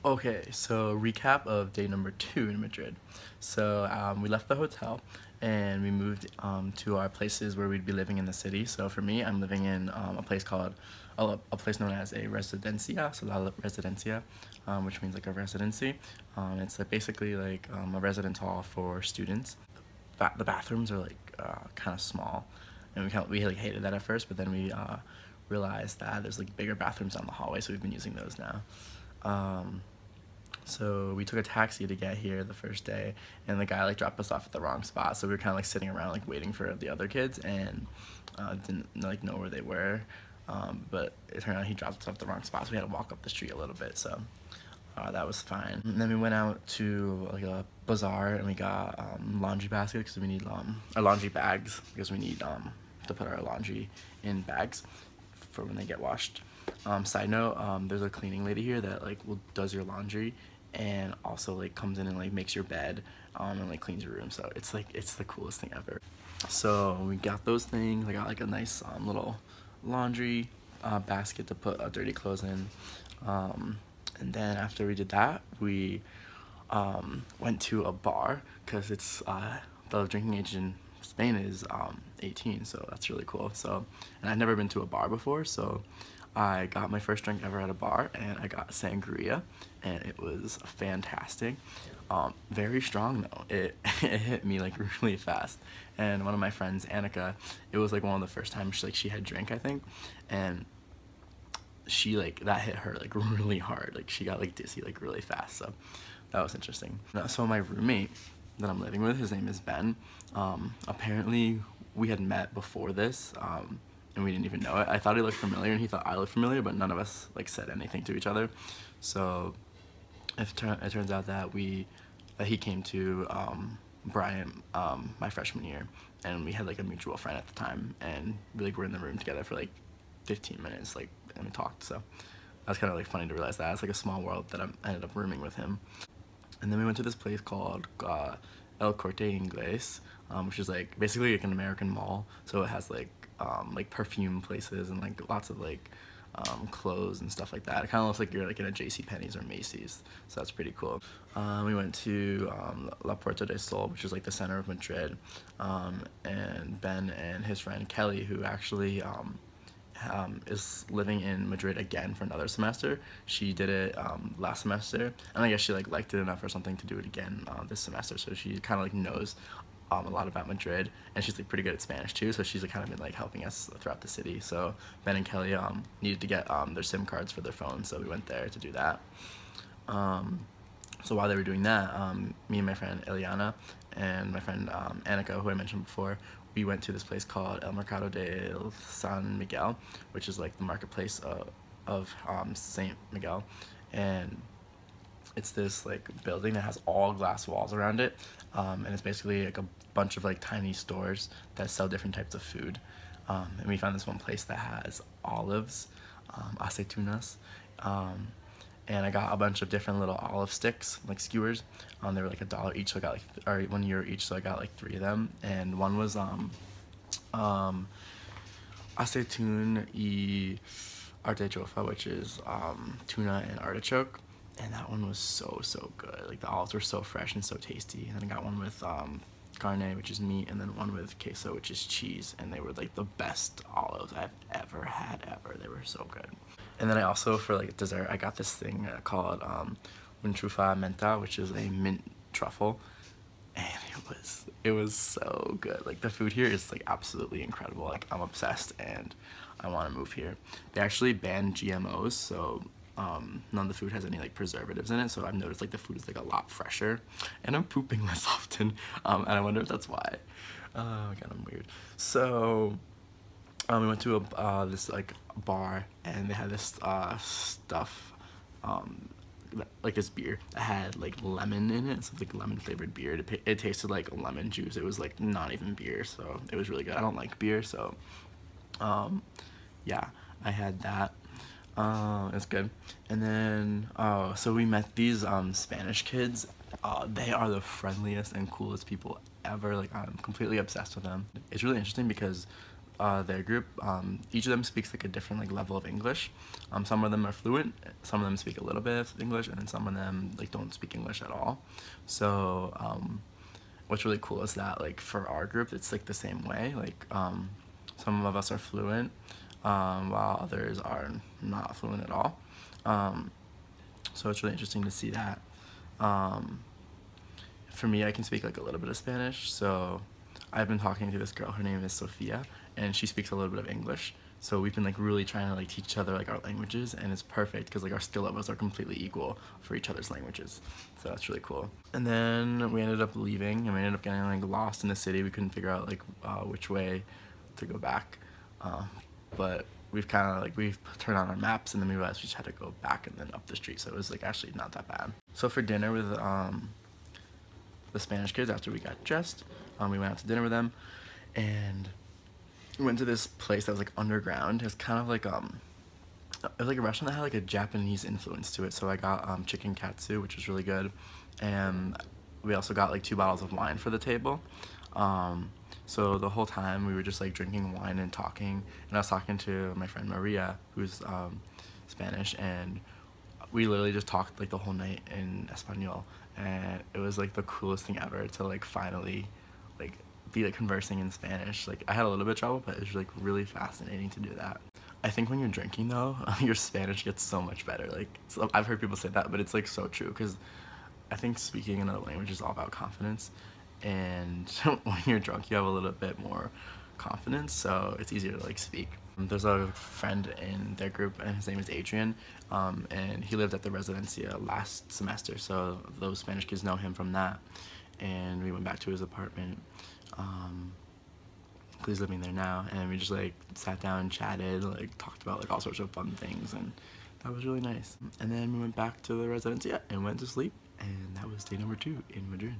Okay, so recap of day number 2 in Madrid. So we left the hotel and we moved to our places where we'd be living in the city. So for me, I'm living in a place called, a place known as a residencia, so La Residencia, which means like a residency. It's like basically like a residence hall for students. The bathrooms are like kind of small, and we like hated that at first, but then we realized that there's like bigger bathrooms down the hallway, so we've been using those now. So we took a taxi to get here the first day, and the guy like dropped us off at the wrong spot. So we were kind of like sitting around like waiting for the other kids, and didn't like know where they were. But it turned out he dropped us off at the wrong spot, so we had to walk up the street a little bit. So that was fine. And then we went out to like a bazaar, and we got laundry baskets because we need our laundry bags because we need to put our laundry in bags for when they get washed. Side note, there's a cleaning lady here that like does your laundry and also like comes in and like makes your bed and like cleans your room. So it's the coolest thing ever. So we got those things. I got like a nice little laundry basket to put dirty clothes in. And then after we did that, we went to a bar because it's the drinking age in Spain is 18, so that's really cool. So, and I've never been to a bar before, so I got my first drink ever at a bar, and I got sangria, and it was fantastic. Very strong though. It hit me like really fast. And one of my friends, Annika, it was like one of the first times she had drank, I think, and she like that hit her like really hard. Like she got like dizzy like really fast. So that was interesting. So my roommate that I'm living with, his name is Ben. Apparently we had met before this, and we didn't even know it. I thought he looked familiar and he thought I looked familiar, but none of us like said anything to each other. So it turns out that he came to Bryant my freshman year, and we had like a mutual friend at the time, and we like were in the room together for like 15 minutes, like, and we talked. So that was kind of like funny to realize that it's like a small world that I ended up rooming with him. And then we went to this place called El Corte Inglés, which is like basically like an American mall. So it has like perfume places and like lots of like clothes and stuff like that. It kind of looks like you're like in a JCPenney's or Macy's, so that's pretty cool. We went to La Puerta del Sol, which is like the center of Madrid, and Ben and his friend Kelly, who actually is living in Madrid again for another semester. She did it last semester, and I guess she like liked it enough or something to do it again this semester. So she kind of like knows a lot about Madrid, and she's like pretty good at Spanish too. So she's like kind of been like helping us throughout the city. So Ben and Kelly needed to get their SIM cards for their phones, so we went there to do that. So while they were doing that, me and my friend Eliana and my friend Annika, who I mentioned before, we went to this place called El Mercado del San Miguel, which is like the marketplace of Saint Miguel, and it's this like building that has all glass walls around it, and it's basically like a bunch of like tiny stores that sell different types of food, and we found this one place that has olives, aceitunas, and I got a bunch of different little olive sticks, like skewers. They were like $1 each, so I got like, or €1 each, so I got like 3 of them. And one was aceitun y artichofa, which is tuna and artichoke. And that one was so good. Like the olives were so fresh and so tasty. And then I got one with carne, which is meat, and then one with queso, which is cheese, and they were like the best olives I've ever had ever. They were so good. And then I also, for like dessert, I got this thing called un trufa menta, which is a mint truffle, and it was so good. Like the food here is like absolutely incredible. Like I'm obsessed, and I want to move here. They actually banned GMOs, so none of the food has any like preservatives in it, so I've noticed like the food is like a lot fresher, and I'm pooping less often, and I wonder if that's why. Oh god, I'm weird. So we went to this like bar, and they had this stuff, like this beer that had like lemon in it. So like lemon flavored beer. It tasted like lemon juice. It was like not even beer, so it was really good. I don't like beer, so yeah, I had that. It's good. And then so we met these Spanish kids. They are the friendliest and coolest people ever. Like I'm completely obsessed with them. It's really interesting because their group, each of them speaks like a different like level of English. Some of them are fluent, some of them speak a little bit of English, and then some of them like don't speak English at all. So what's really cool is that like for our group it's like the same way. Like some of us are fluent, while others are not fluent at all. So it's really interesting to see that. For me, I can speak like a little bit of Spanish, so I've been talking to this girl, her name is Sophia, and she speaks a little bit of English. So we've been like really trying to like teach each other like our languages, and it's perfect because like our skill levels are completely equal for each other's languages. So that's really cool. And then we ended up leaving, and we ended up getting like lost in the city. We couldn't figure out like which way to go back, but we've turned on our maps, and then we realized we just had to go back and then up the street. So it was like actually not that bad. So for dinner with the Spanish kids, after we got dressed, we went out to dinner with them, and we went to this place that was like underground. It was kind of like it was like a restaurant that had like a Japanese influence to it. So I got chicken katsu, which was really good, and we also got like 2 bottles of wine for the table. So the whole time we were just like drinking wine and talking, and I was talking to my friend Maria, who's Spanish, and we literally just talked like the whole night in Espanol, and it was like the coolest thing ever to like finally like be like conversing in Spanish. Like I had a little bit of trouble, but it was like really fascinating to do that. I think when you're drinking though, your Spanish gets so much better. Like so I've heard people say that, but it's like so true, because I think speaking another language is all about confidence, and when you're drunk you have a little bit more confidence, so it's easier to like speak. There's a friend in their group, and his name is Adrian, and he lived at the Residencia last semester, so those Spanish kids know him from that, and we went back to his apartment, because he's living there now, and we just like sat down and chatted, like talked about like all sorts of fun things, and that was really nice. And then we went back to the Residencia and went to sleep, and that was day number 2 in Madrid.